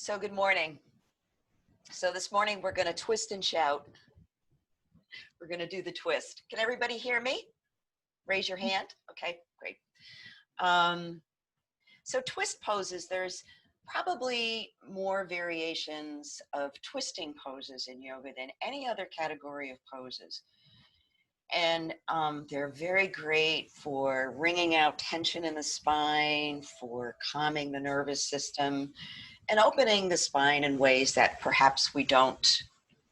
So good morning. So this morning we're going to twist and shout. We're going to do the twist. Can everybody hear me? Raise your hand. Okay, great. So twist poses, there's probably more variations of twisting poses in yoga than any other category of poses. And they're very great for wringing out tension in the spine, for calming the nervous system, and opening the spine in ways that perhaps we don't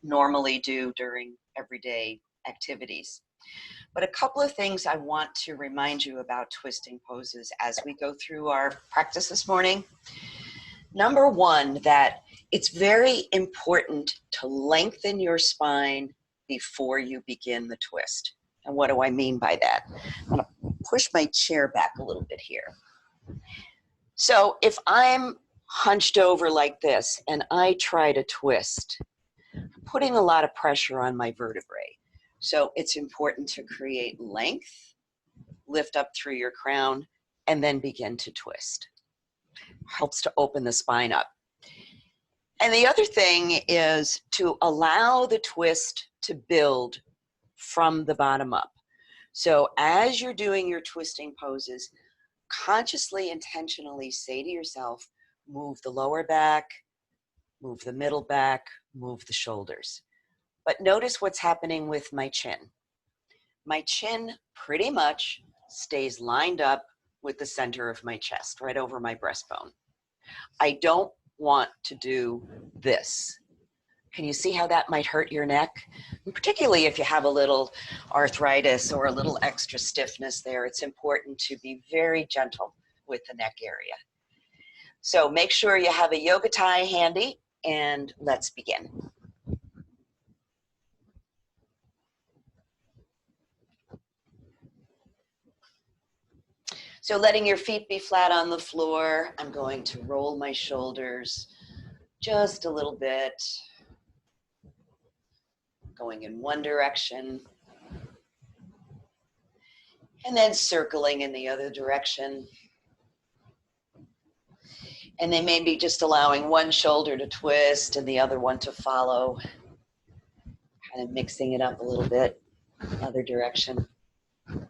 normally do during everyday activities. But a couple of things I want to remind you about twisting poses as we go through our practice this morning. Number one, that it's very important to lengthen your spine before you begin the twist. And what do I mean by that? I'm going to push my chair back a little bit here. So if I'm hunched over like this and I try to twist, I'm putting a lot of pressure on my vertebrae. So it's important to create length, lift up through your crown, and then begin to twist. Helps to open the spine up. And the other thing is to allow the twist to build from the bottom up. So as you're doing your twisting poses, consciously, intentionally say to yourself, move the lower back, move the middle back, move the shoulders. But notice what's happening with my chin. My chin pretty much stays lined up with the center of my chest, right over my breastbone. I don't want to do this. Can you see how that might hurt your neck? And particularly if you have a little arthritis or a little extra stiffness there, it's important to be very gentle with the neck area. So make sure you have a yoga tie handy, and let's begin. So letting your feet be flat on the floor, I'm going to roll my shoulders just a little bit, going in one direction, and then circling in the other direction. And then maybe just allowing one shoulder to twist and the other one to follow, kind of mixing it up a little bit, other direction. And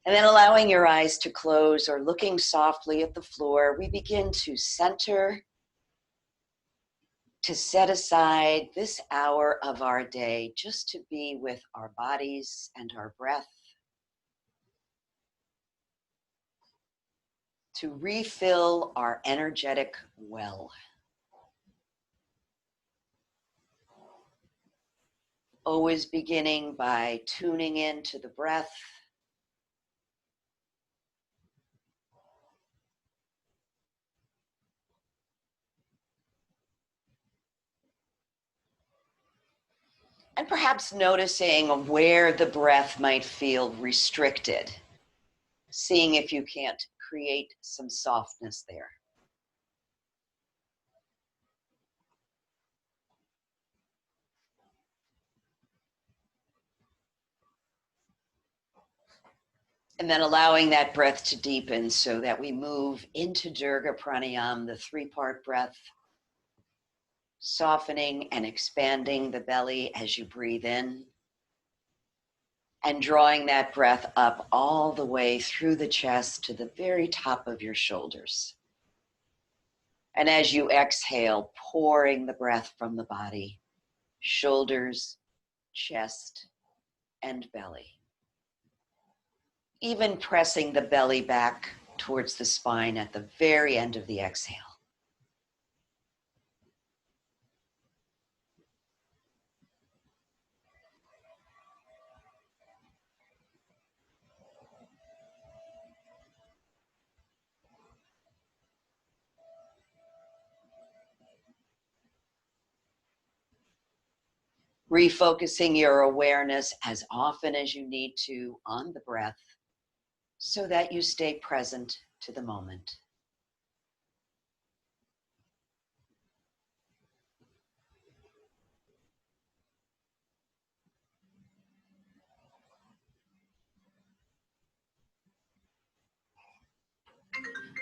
then allowing your eyes to close or looking softly at the floor, we begin to center, to set aside this hour of our day just to be with our bodies and our breath, to refill our energetic well. Always beginning by tuning into the breath, and perhaps noticing where the breath might feel restricted, seeing if you can't create some softness there. And then allowing that breath to deepen so that we move into Dirga Pranayama, the three-part breath, softening and expanding the belly as you breathe in, and drawing that breath up all the way through the chest to the very top of your shoulders. And as you exhale, pouring the breath from the body, shoulders, chest, and belly. Even pressing the belly back towards the spine at the very end of the exhale. Refocusing your awareness as often as you need to on the breath so that you stay present to the moment.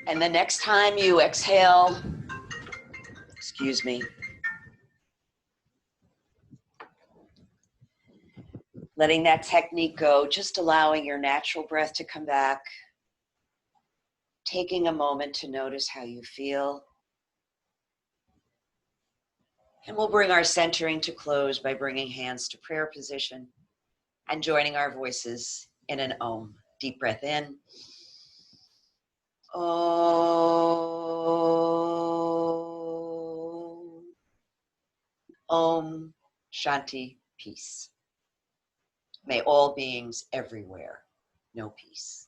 And the next time you exhale, Excuse me. Letting that technique go, just allowing your natural breath to come back. Taking a moment to notice how you feel. And we'll bring our centering to close by bringing hands to prayer position and joining our voices in an Om. Deep breath in. Om. Om Shanti, peace. May all beings everywhere know peace.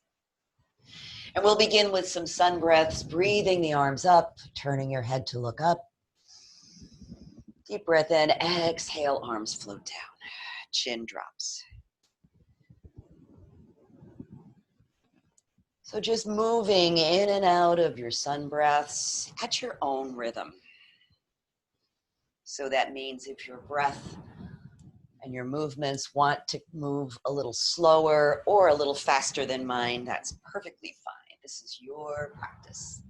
And we'll begin with some sun breaths, breathing the arms up, turning your head to look up. Deep breath in, exhale, arms float down, chin drops. So just moving in and out of your sun breaths at your own rhythm. So that means if your breath and your movements want to move a little slower or a little faster than mine, that's perfectly fine. This is your practice.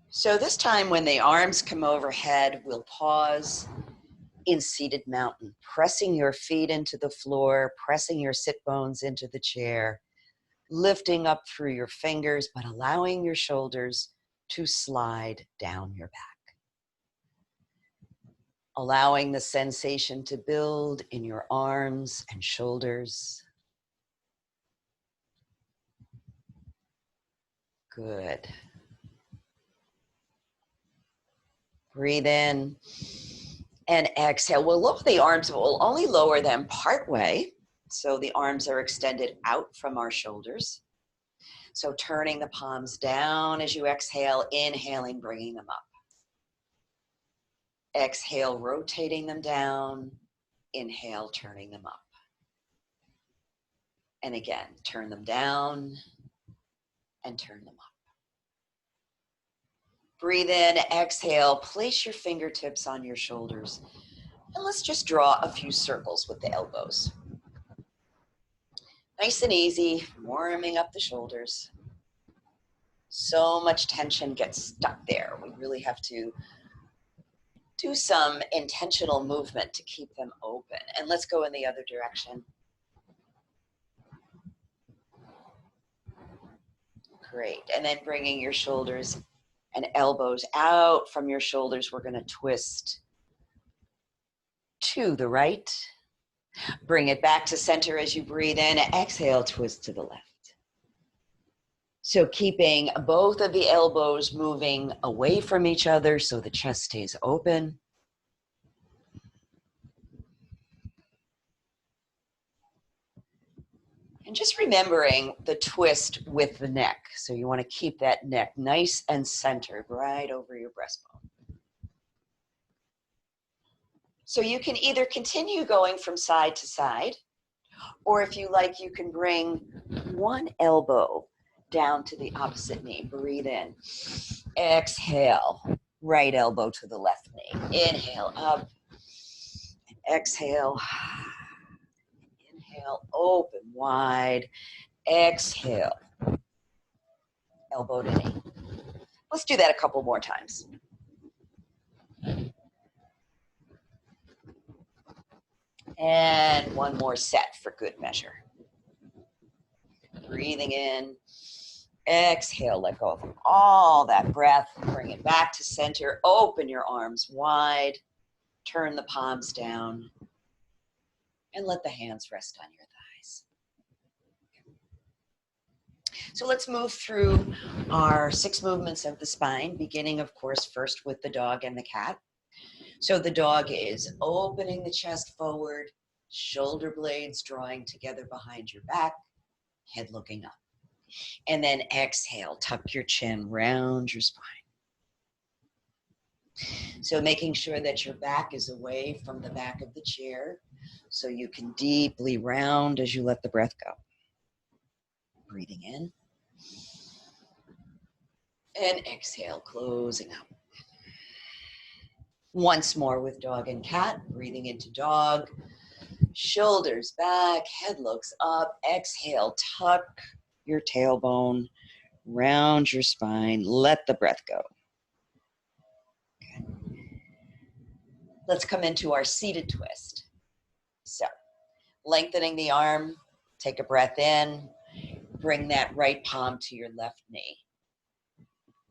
So this time when the arms come overhead, we'll pause in seated mountain, pressing your feet into the floor, pressing your sit bones into the chair, lifting up through your fingers, but allowing your shoulders to slide down your back. Allowing the sensation to build in your arms and shoulders. Good. Breathe in and exhale. We'll lower the arms, but we'll only lower them part way. So the arms are extended out from our shoulders. So turning the palms down as you exhale, inhaling, bringing them up. Exhale, rotating them down. Inhale, turning them up. And again, turn them down and turn them up. Breathe in, exhale, place your fingertips on your shoulders. And let's just draw a few circles with the elbows. Nice and easy, warming up the shoulders. So much tension gets stuck there. We really have to do some intentional movement to keep them open. And let's go in the other direction. Great. And then bringing your shoulders and elbows out from your shoulders, we're going to twist to the right. Bring it back to center as you breathe in. Exhale, twist to the left. So keeping both of the elbows moving away from each other so the chest stays open. And just remembering the twist with the neck. So you want to keep that neck nice and centered right over your breastbone. So you can either continue going from side to side, or if you like, you can bring one elbow down to the opposite knee. Breathe in. Exhale. Right elbow to the left knee. Inhale up. And exhale. Inhale, open wide. Exhale. Elbow to knee. Let's do that a couple more times. And one more set for good measure. Breathing in. Exhale, let go of all that breath. Bring it back to center. Open your arms wide. Turn the palms down. And let the hands rest on your thighs. So let's move through our 6 movements of the spine, beginning, of course, first with the dog and the cat. So the dog is opening the chest forward, shoulder blades drawing together behind your back, head looking up. And then exhale, tuck your chin, round your spine. So making sure that your back is away from the back of the chair so you can deeply round as you let the breath go. Breathing in. And exhale, closing up. Once more with dog and cat, breathing into dog, Shoulders back, head looks up. Exhale, tuck your tailbone, round your spine. Let the breath go. Okay. Let's come into our seated twist. So, lengthening the arm, take a breath in, bring that right palm to your left knee.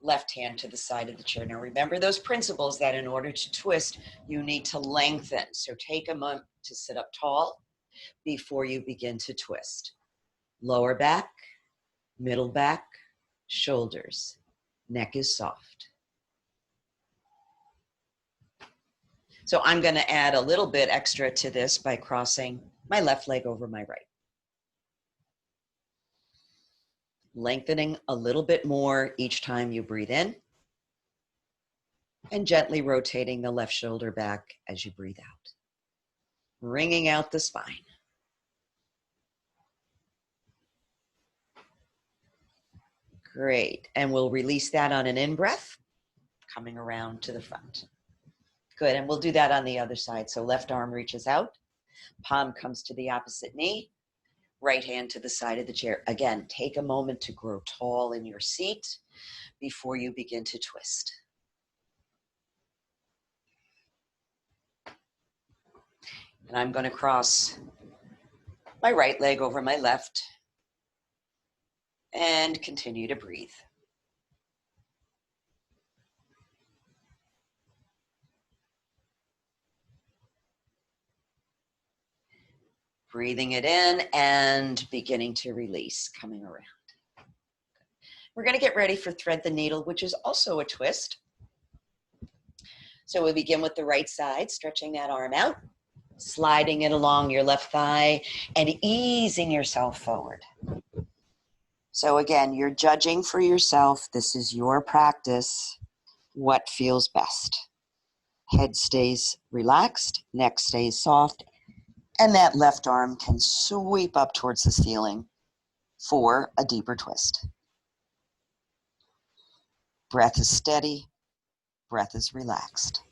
Left hand to the side of the chair. Now remember those principles that in order to twist, you need to lengthen. So take a moment to sit up tall before you begin to twist. Lower back, middle back, shoulders. Neck is soft. So I'm going to add a little bit extra to this by crossing my left leg over my right. Lengthening a little bit more each time you breathe in, and gently rotating the left shoulder back as you breathe out. Wringing out the spine. Great, and we'll release that on an in-breath, coming around to the front. Good, and we'll do that on the other side. So left arm reaches out, palm comes to the opposite knee, right hand to the side of the chair. Again, take a moment to grow tall in your seat before you begin to twist. And I'm going to cross my right leg over my left and continue to breathe. Breathing it in and beginning to release, coming around. We're going to get ready for thread the needle, which is also a twist. So we begin with the right side, stretching that arm out, sliding it along your left thigh, and easing yourself forward. So again, you're judging for yourself. This is your practice. What feels best? Head stays relaxed, neck stays soft, and that left arm can sweep up towards the ceiling for a deeper twist. Breath is steady, breath is relaxed.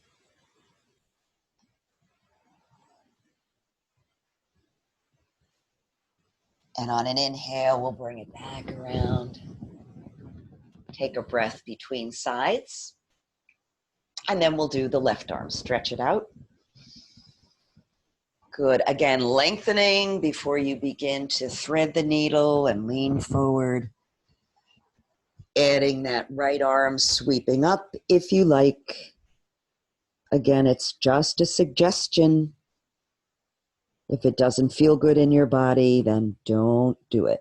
And on an inhale, we'll bring it back around. Take a breath between sides. And then we'll do the left arm. Stretch it out. Good. Again, lengthening before you begin to thread the needle and lean forward. Adding that right arm, sweeping up if you like. Again, it's just a suggestion. If it doesn't feel good in your body, then don't do it.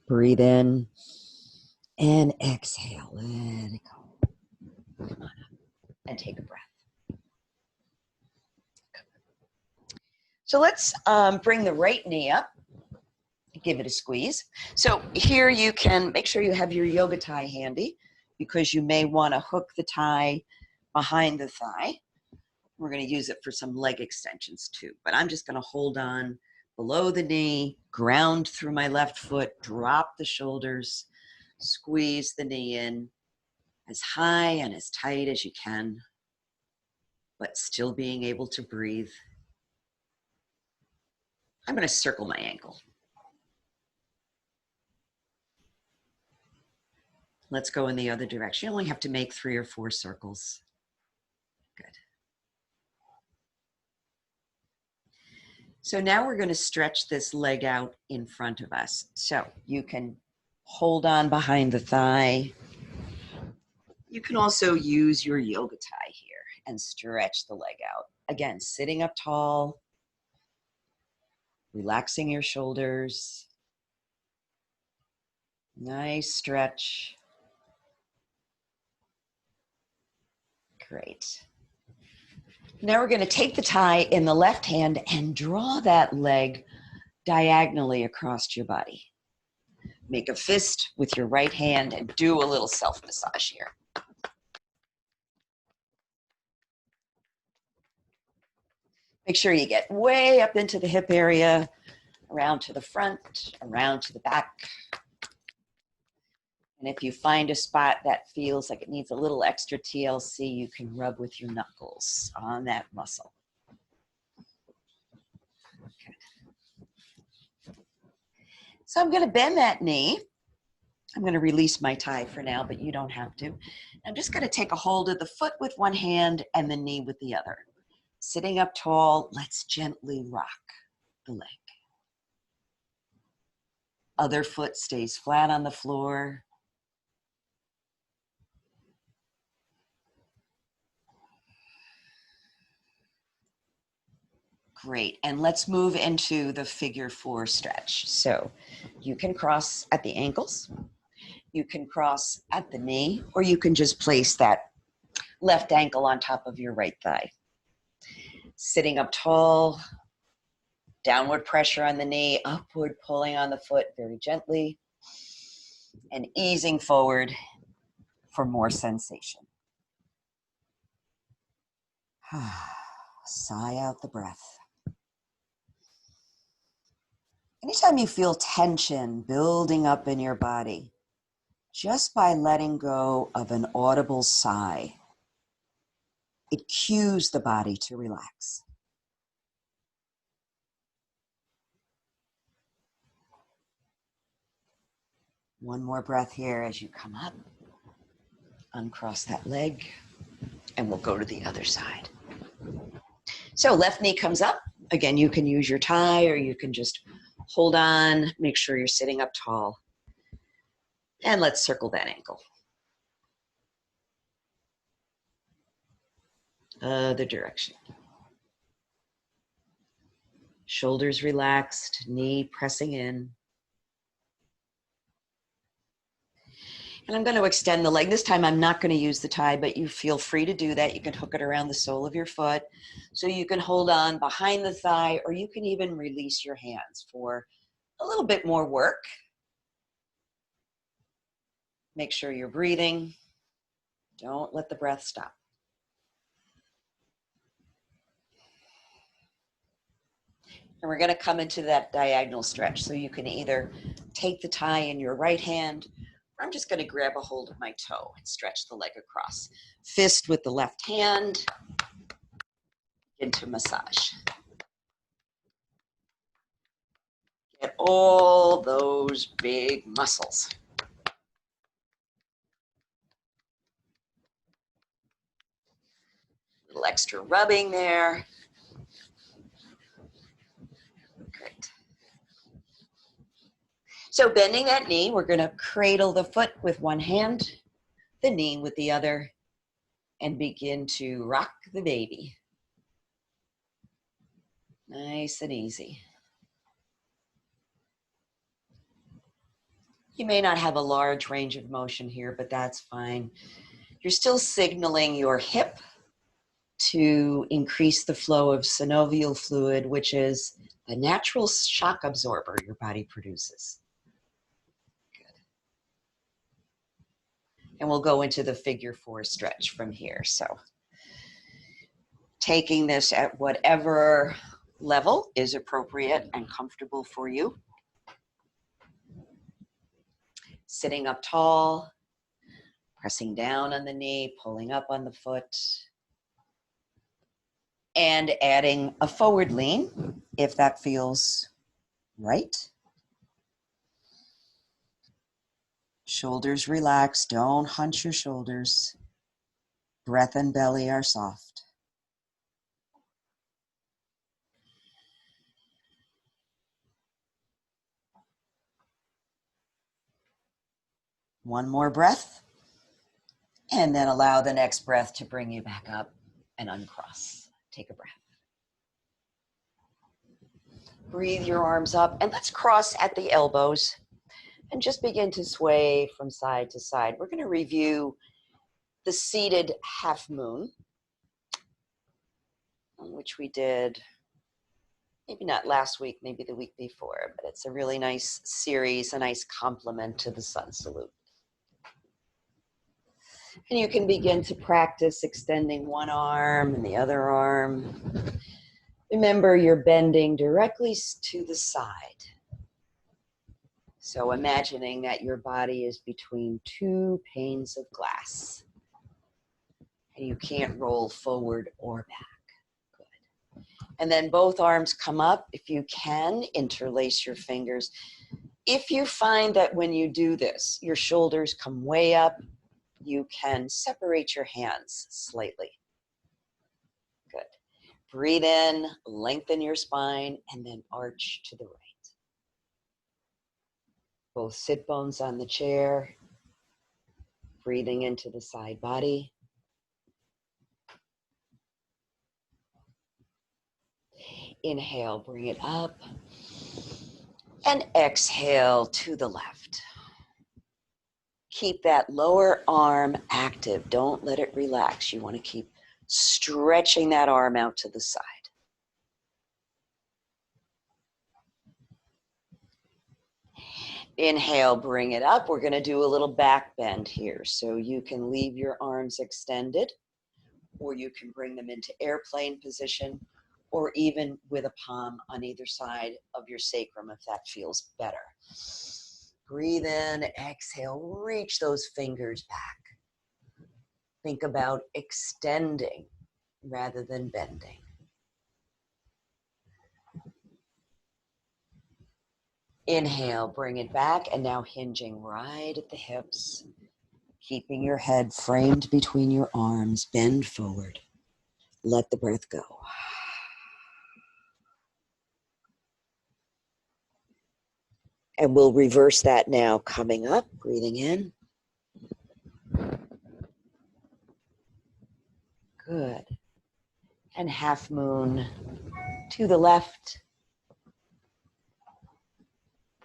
Breathe in and exhale. Let it go. Come on up and take a breath. So let's bring the right knee up. Give it a squeeze. So here you can make sure you have your yoga tie handy because you may want to hook the tie behind the thigh. We're going to use it for some leg extensions too, but I'm just going to hold on below the knee, ground through my left foot, drop the shoulders, squeeze the knee in as high and as tight as you can, but still being able to breathe. I'm going to circle my ankle. Let's go in the other direction. You only have to make 3 or 4 circles. Good. So now we're going to stretch this leg out in front of us. So you can hold on behind the thigh. You can also use your yoga tie here and stretch the leg out. Again, sitting up tall, relaxing your shoulders. Nice stretch. Great. Now we're going to take the tie in the left hand and draw that leg diagonally across your body. Make a fist with your right hand and do a little self-massage here. Make sure you get way up into the hip area, around to the front, around to the back. And if you find a spot that feels like it needs a little extra TLC, you can rub with your knuckles on that muscle. Okay. So I'm going to bend that knee. I'm going to release my tie for now, but you don't have to. I'm just going to take a hold of the foot with one hand and the knee with the other. Sitting up tall, let's gently rock the leg. Other foot stays flat on the floor. Great, and let's move into the figure 4 stretch. So you can cross at the ankles, you can cross at the knee, or you can just place that left ankle on top of your right thigh. Sitting up tall, downward pressure on the knee, upward pulling on the foot very gently, and easing forward for more sensation. Sigh out the breath. Anytime you feel tension building up in your body, just by letting go of an audible sigh, it cues the body to relax. One more breath here as you come up. Uncross that leg, and we'll go to the other side. So left knee comes up. Again, you can use your tie or you can just hold on, make sure you're sitting up tall. And let's circle that ankle. Other direction. Shoulders relaxed, knee pressing in. And I'm going to extend the leg. This time I'm not going to use the tie, but you feel free to do that. You can hook it around the sole of your foot. So you can hold on behind the thigh, or you can even release your hands for a little bit more work. Make sure you're breathing. Don't let the breath stop. And we're going to come into that diagonal stretch. So you can either take the tie in your right hand, or I'm just going to grab a hold of my toe and stretch the leg across. Fist with the left hand into massage. Get all those big muscles. A little extra rubbing there. Great. So bending that knee, we're going to cradle the foot with one hand, the knee with the other, and begin to rock the baby. Nice and easy. You may not have a large range of motion here, but that's fine. You're still signaling your hip to increase the flow of synovial fluid, which is the natural shock absorber your body produces. Good. And we'll go into the figure 4 stretch from here. So taking this at whatever level is appropriate and comfortable for you. Sitting up tall, pressing down on the knee, pulling up on the foot, and adding a forward lean if that feels right. Shoulders relaxed, don't hunch your shoulders. Breath and belly are soft. One more breath, and then allow the next breath to bring you back up and uncross. Take a breath. Breathe your arms up, and let's cross at the elbows and just begin to sway from side to side. We're going to review the seated half moon, which we did maybe not last week, maybe the week before, but it's a really nice series, a nice complement to the sun salute. And you can begin to practice extending one arm and the other arm. Remember, you're bending directly to the side. So imagining that your body is between two panes of glass and you can't roll forward or back. Good. And then both arms come up. If you can, interlace your fingers. If you find that when you do this, your shoulders come way up, you can separate your hands slightly. Good. Breathe in, lengthen your spine, and then arch to the right. Both sit bones on the chair, breathing into the side body. Inhale, bring it up. And exhale to the left. Keep that lower arm active. Don't let it relax. You want to keep stretching that arm out to the side. Inhale, bring it up. We're going to do a little back bend here. So you can leave your arms extended, or you can bring them into airplane position, or even with a palm on either side of your sacrum if that feels better. Breathe in, exhale, reach those fingers back. Think about extending rather than bending. Inhale, bring it back, and now hinging right at the hips, keeping your head framed between your arms, bend forward. Let the breath go. And we'll reverse that now, coming up, breathing in. Good. And half moon to the left.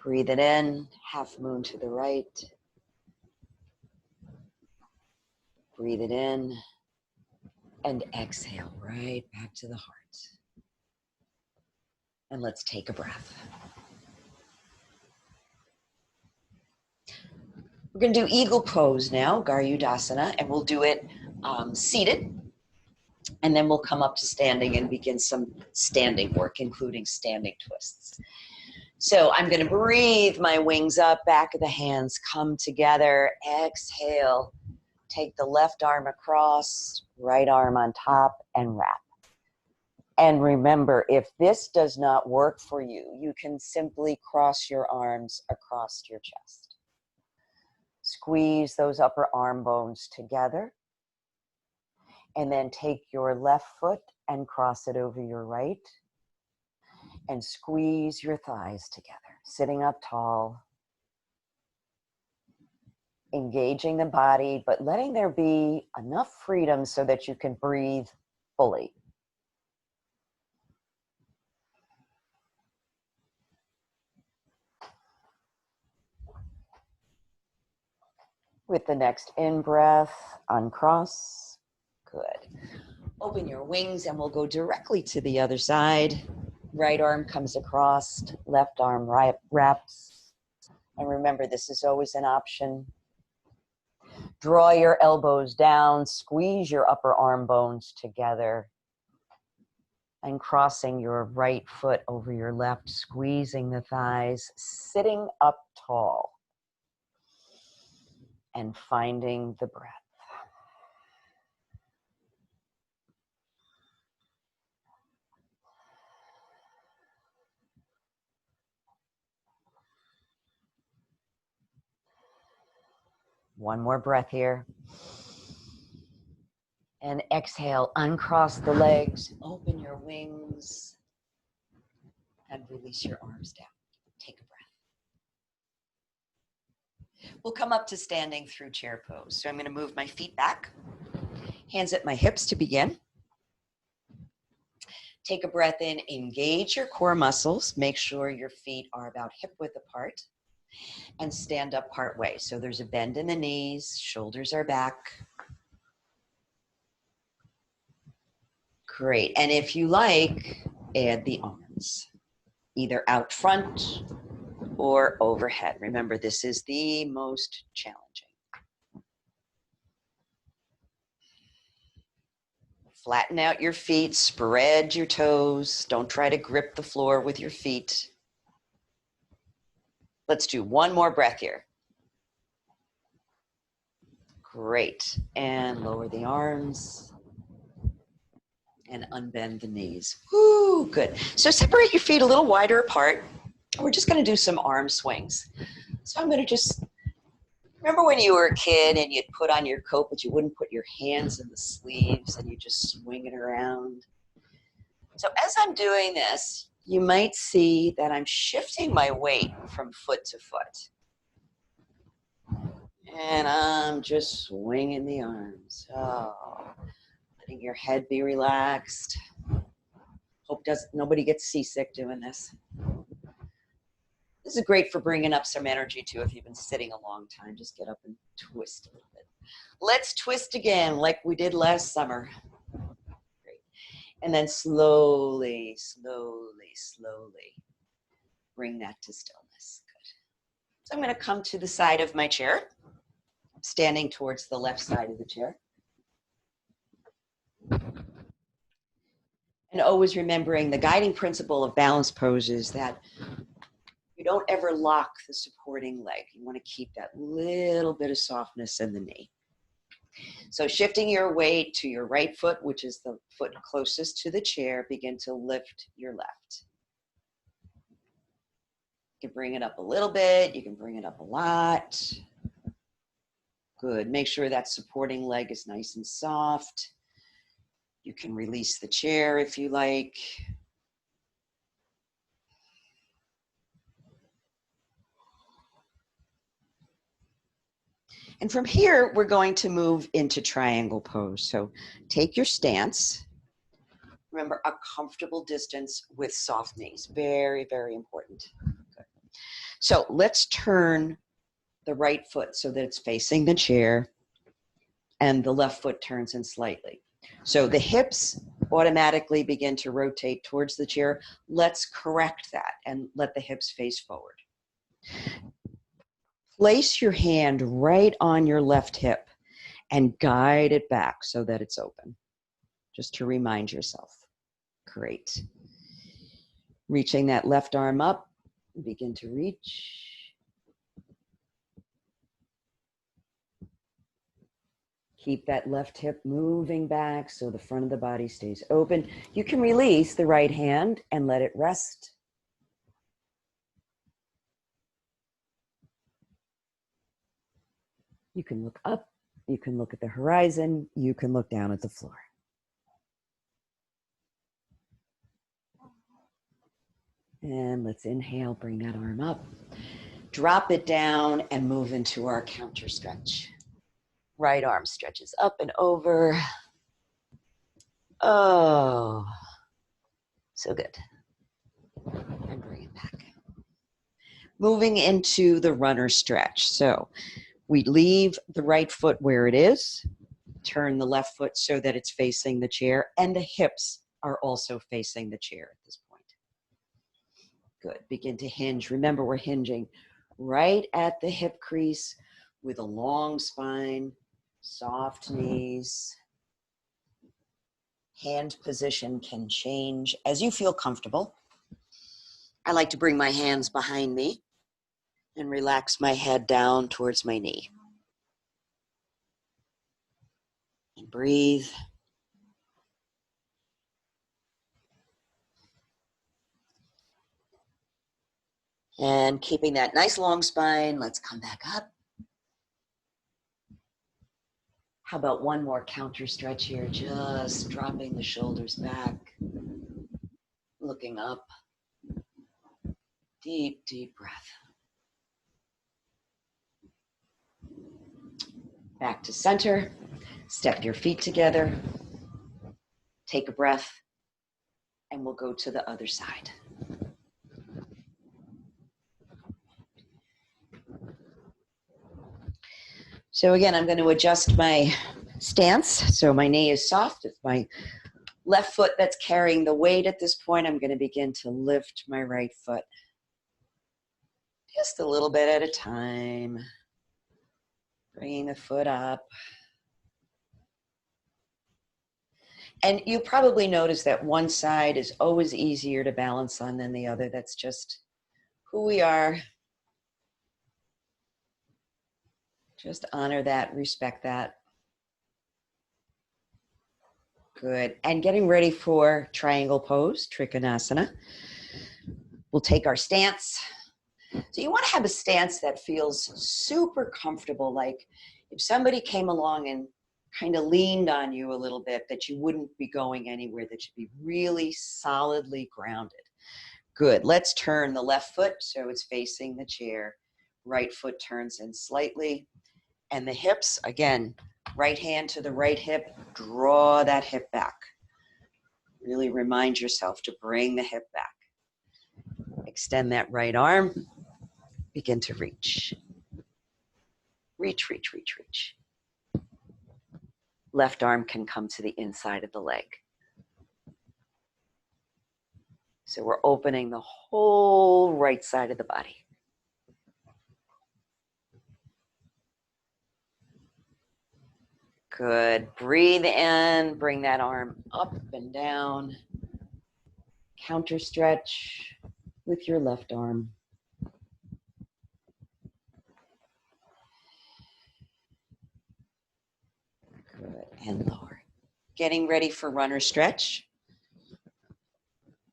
Breathe it in, half moon to the right. Breathe it in and exhale right back to the heart. And let's take a breath. We're going to do eagle pose now, Garudasana, and we'll do it seated. And then we'll come up to standing and begin some standing work, including standing twists. So I'm going to breathe my wings up, back of the hands come together. Exhale. Take the left arm across, right arm on top, and wrap. And remember, if this does not work for you, you can simply cross your arms across your chest. Squeeze those upper arm bones together. And then take your left foot and cross it over your right. And squeeze your thighs together, sitting up tall. Engaging the body, but letting there be enough freedom so that you can breathe fully. With the next in-breath, uncross. Good. Open your wings and we'll go directly to the other side. Right arm comes across, left arm wraps. And remember, this is always an option. Draw your elbows down, squeeze your upper arm bones together, and crossing your right foot over your left, squeezing the thighs, sitting up tall, and finding the breath. One more breath here. And exhale, uncross the legs, open your wings, and release your arms down. Take a breath. We'll come up to standing through chair pose. So I'm going to move my feet back, hands at my hips to begin. Take a breath in, engage your core muscles, make sure your feet are about hip width apart, and stand up part way. So there's a bend in the knees, shoulders are back. Great. And if you like, add the arms, either out front or overhead. Remember, this is the most challenging. Flatten out your feet, spread your toes. Don't try to grip the floor with your feet. Let's do one more breath here. Great. And lower the arms and unbend the knees. Woo, good. So separate your feet a little wider apart. We're just going to do some arm swings. So I'm going to just, remember when you were a kid and you'd put on your coat, but you wouldn't put your hands in the sleeves and you just swing it around? So as I'm doing this, you might see that I'm shifting my weight from foot to foot. And I'm just swinging the arms. Oh, letting your head be relaxed. Hope nobody gets seasick doing this. This is great for bringing up some energy too. If you've been sitting a long time, just get up and twist a little bit. Let's twist again like we did last summer. Great. And then slowly, slowly, slowly bring that to stillness. Good. So I'm going to come to the side of my chair, standing towards the left side of the chair. And always remembering the guiding principle of balance pose is that you don't ever lock the supporting leg. You want to keep that little bit of softness in the knee. So shifting your weight to your right foot, which is the foot closest to the chair, begin to lift your left. You can bring it up a little bit. You can bring it up a lot. Good. Make sure that supporting leg is nice and soft. You can release the chair if you like. And from here, we're going to move into triangle pose. So take your stance. Remember, a comfortable distance with soft knees. Very, very important. Good. So let's turn the right foot so that it's facing the chair, and the left foot turns in slightly. So the hips automatically begin to rotate towards the chair. Let's correct that and let the hips face forward. Place your hand right on your left hip and guide it back so that it's open, just to remind yourself. Great. Reaching that left arm up, begin to reach. Keep that left hip moving back so the front of the body stays open. You can release the right hand and let it rest. You can look up, you can look at the horizon, you can look down at the floor. And let's inhale, bring that arm up. Drop it down and move into our counter stretch. Right arm stretches up and over. Oh, so good. And bring it back. Moving into the runner stretch. So we leave the right foot where it is, turn the left foot so that it's facing the chair, and the hips are also facing the chair at this point. Good. Begin to hinge. Remember, we're hinging right at the hip crease with a long spine, soft knees. Hand position can change as you feel comfortable. I like to bring my hands behind me and relax my head down towards my knee. And breathe. And keeping that nice long spine, let's come back up. How about one more counter stretch here? Just dropping the shoulders back, looking up. Deep, deep breath. Back to center. Step your feet together. Take a breath, and we'll go to the other side. So again, I'm going to adjust my stance so my knee is soft. It's my left foot that's carrying the weight at this point. I'm going to begin to lift my right foot. Just a little bit at a time. Bringing the foot up. And you probably notice that one side is always easier to balance on than the other. That's just who we are. Just honor that, respect that. Good. And getting ready for triangle pose, Trikonasana. We'll take our stance. So you want to have a stance that feels super comfortable, like if somebody came along and kind of leaned on you a little bit, that you wouldn't be going anywhere, that you'd be really solidly grounded. Good. Let's turn the left foot so it's facing the chair. Right foot turns in slightly. And the hips, again, right hand to the right hip, draw that hip back. Really remind yourself to bring the hip back. Extend that right arm. Begin to reach. Reach, reach, reach, reach. Left arm can come to the inside of the leg. So we're opening the whole right side of the body. Good. Breathe in, bring that arm up and down. Counter stretch with your left arm. Good. And lower. Getting ready for runner stretch.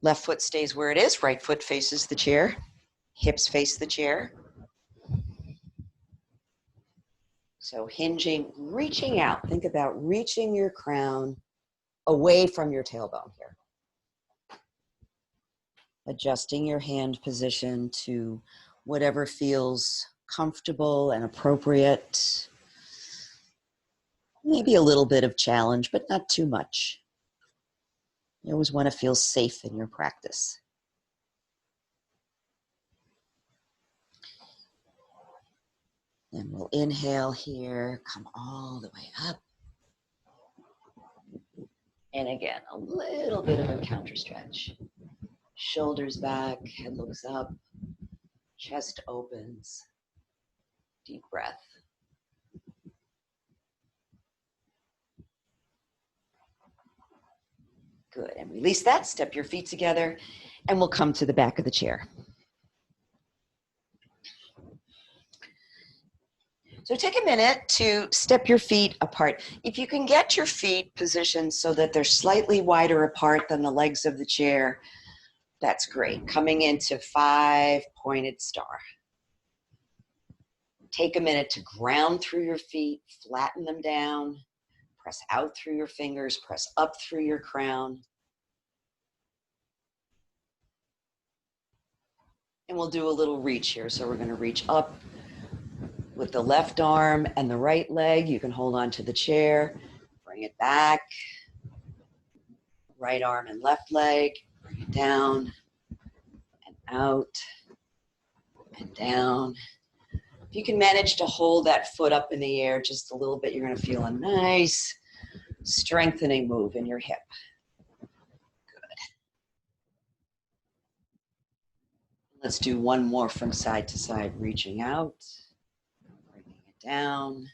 Left foot stays where it is. Right foot faces the chair. Hips face the chair. So hinging, reaching out. Think about reaching your crown away from your tailbone here. Adjusting your hand position to whatever feels comfortable and appropriate. Maybe a little bit of challenge, but not too much. You always want to feel safe in your practice. Then we'll inhale here, come all the way up. And again, a little bit of a counter stretch. Shoulders back, head looks up, chest opens. Deep breath. Good, and release that, step your feet together, and we'll come to the back of the chair. So take a minute to step your feet apart. If you can get your feet positioned so that they're slightly wider apart than the legs of the chair, that's great. Coming into 5-pointed star. Take a minute to ground through your feet, flatten them down, press out through your fingers, press up through your crown. And we'll do a little reach here. So we're going to reach up with the left arm and the right leg. You can hold on to the chair, bring it back. Right arm and left leg, bring it down and out and down. If you can manage to hold that foot up in the air just a little bit, you're going to feel a nice strengthening move in your hip. Good. Let's do one more from side to side, reaching out, bringing it down.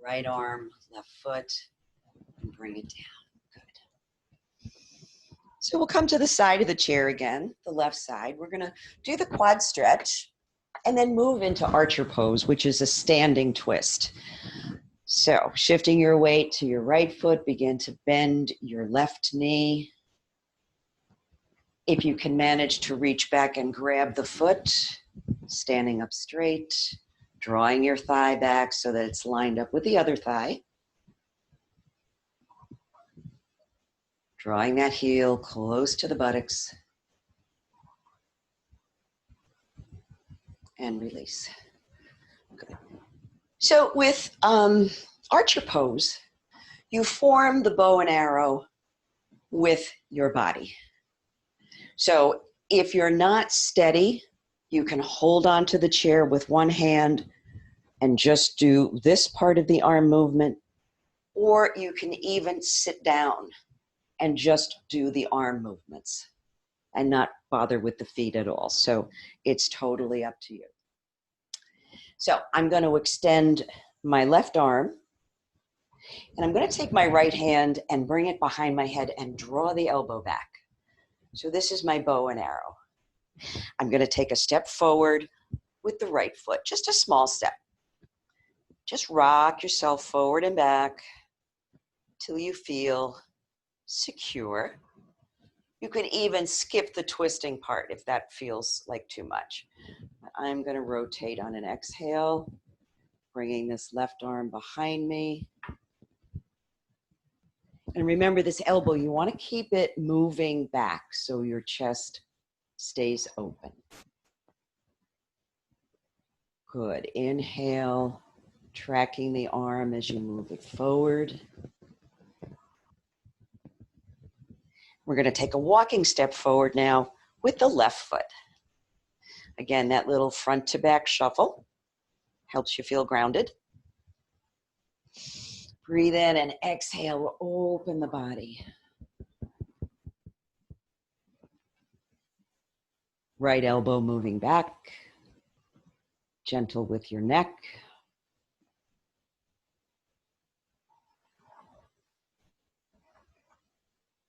Right arm, left foot, and bring it down. Good. So we'll come to the side of the chair again, the left side. We're going to do the quad stretch and then move into archer pose, which is a standing twist. So shifting your weight to your right foot, begin to bend your left knee. If you can manage to reach back and grab the foot, standing up straight, drawing your thigh back so that it's lined up with the other thigh. Drawing that heel close to the buttocks. And release. Good. So with archer pose, you form the bow and arrow with your body. So if you're not steady, you can hold on to the chair with one hand and just do this part of the arm movement, or you can even sit down and just do the arm movements and not bother with the feet at all. So it's totally up to you. So I'm going to extend my left arm, and I'm going to take my right hand and bring it behind my head and draw the elbow back. So this is my bow and arrow. I'm going to take a step forward with the right foot, just a small step. Just rock yourself forward and back till you feel secure. You could even skip the twisting part if that feels like too much. I'm going to rotate on an exhale, bringing this left arm behind me. And remember this elbow, you want to keep it moving back so your chest stays open. Good. Inhale, tracking the arm as you move it forward. We're going to take a walking step forward now with the left foot. Again, that little front to back shuffle helps you feel grounded. Breathe in and exhale, open the body. Right elbow moving back, gentle with your neck.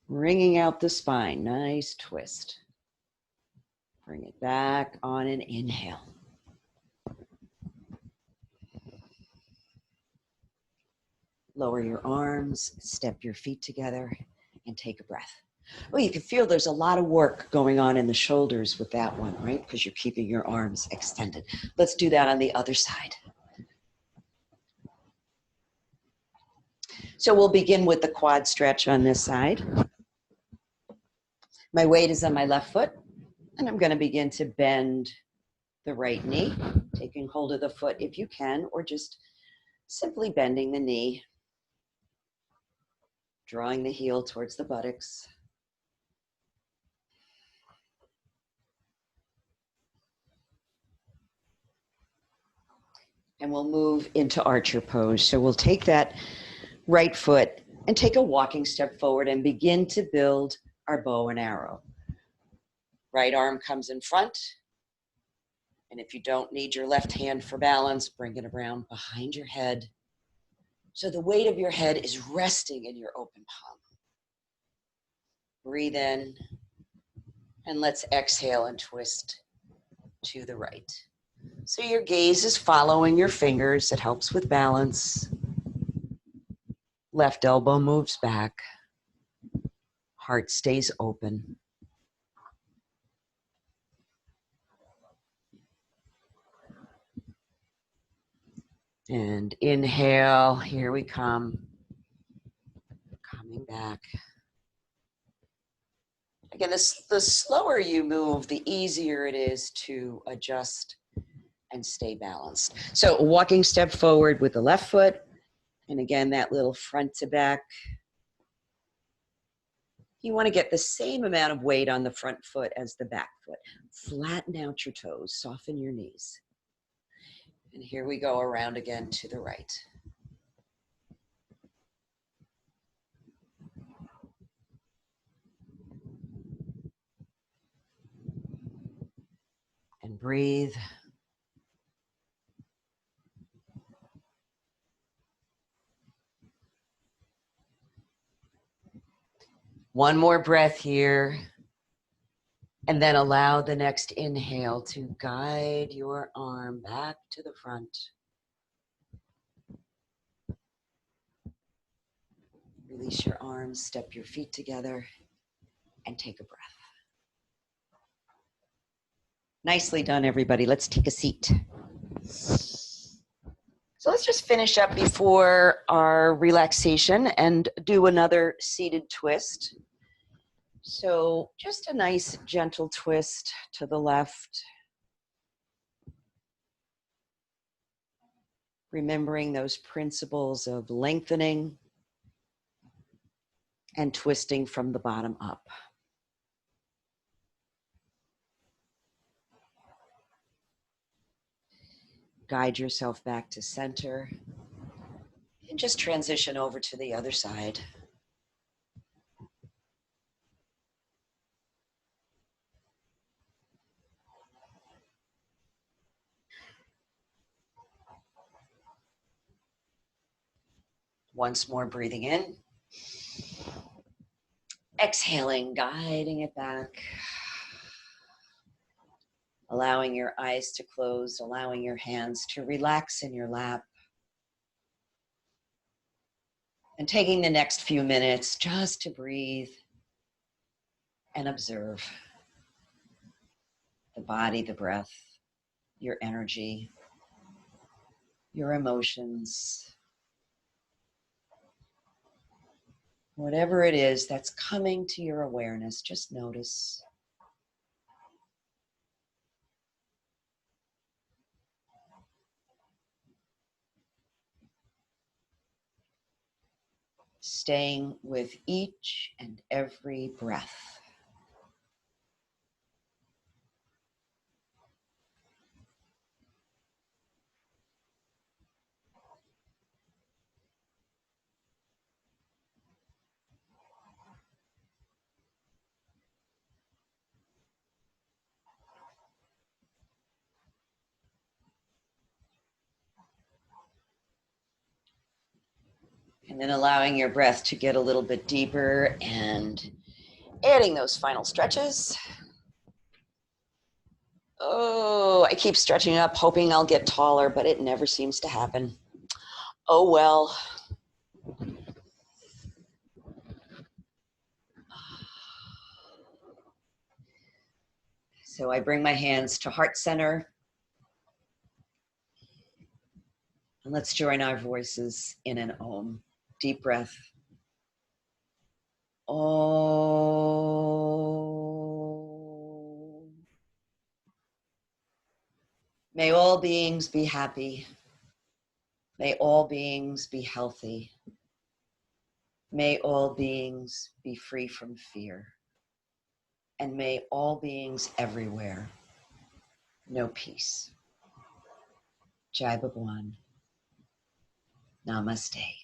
Wringing out the spine, nice twist. Bring it back on an inhale. Lower your arms, step your feet together, and take a breath. Oh, you can feel there's a lot of work going on in the shoulders with that one, right? Because you're keeping your arms extended. Let's do that on the other side. So we'll begin with the quad stretch on this side. My weight is on my left foot, and I'm going to begin to bend the right knee, taking hold of the foot if you can, or just simply bending the knee, drawing the heel towards the buttocks. And we'll move into archer pose. So we'll take that right foot and take a walking step forward and begin to build our bow and arrow. Right arm comes in front. And if you don't need your left hand for balance, bring it around behind your head. So the weight of your head is resting in your open palm. Breathe in, and let's exhale and twist to the right. So your gaze is following your fingers. It helps with balance. Left elbow moves back. Heart stays open. And inhale, here we come. Coming back. Again, the slower you move, the easier it is to adjust and stay balanced. So walking step forward with the left foot. And again, that little front to back. You want to get the same amount of weight on the front foot as the back foot. Flatten out your toes, soften your knees. And here we go around again to the right. And breathe. One more breath here. And then allow the next inhale to guide your arm back to the front. Release your arms, step your feet together, and take a breath. Nicely done, everybody. Let's take a seat. So let's just finish up before our relaxation and do another seated twist. So just a nice gentle twist to the left. Remembering those principles of lengthening and twisting from the bottom up. Guide yourself back to center and just transition over to the other side. Once more, breathing in. Exhaling, guiding it back. Allowing your eyes to close, allowing your hands to relax in your lap. And taking the next few minutes just to breathe and observe the body, the breath, your energy, your emotions, whatever it is that's coming to your awareness, just notice. Staying with each and every breath. And then allowing your breath to get a little bit deeper and adding those final stretches. Oh, I keep stretching up, hoping I'll get taller, but it never seems to happen. Oh, well. So I bring my hands to heart center. And let's join our voices in an Om. Deep breath. Om. May all beings be happy. May all beings be healthy. May all beings be free from fear. And may all beings everywhere know peace. Jai Bhagwan. Namaste.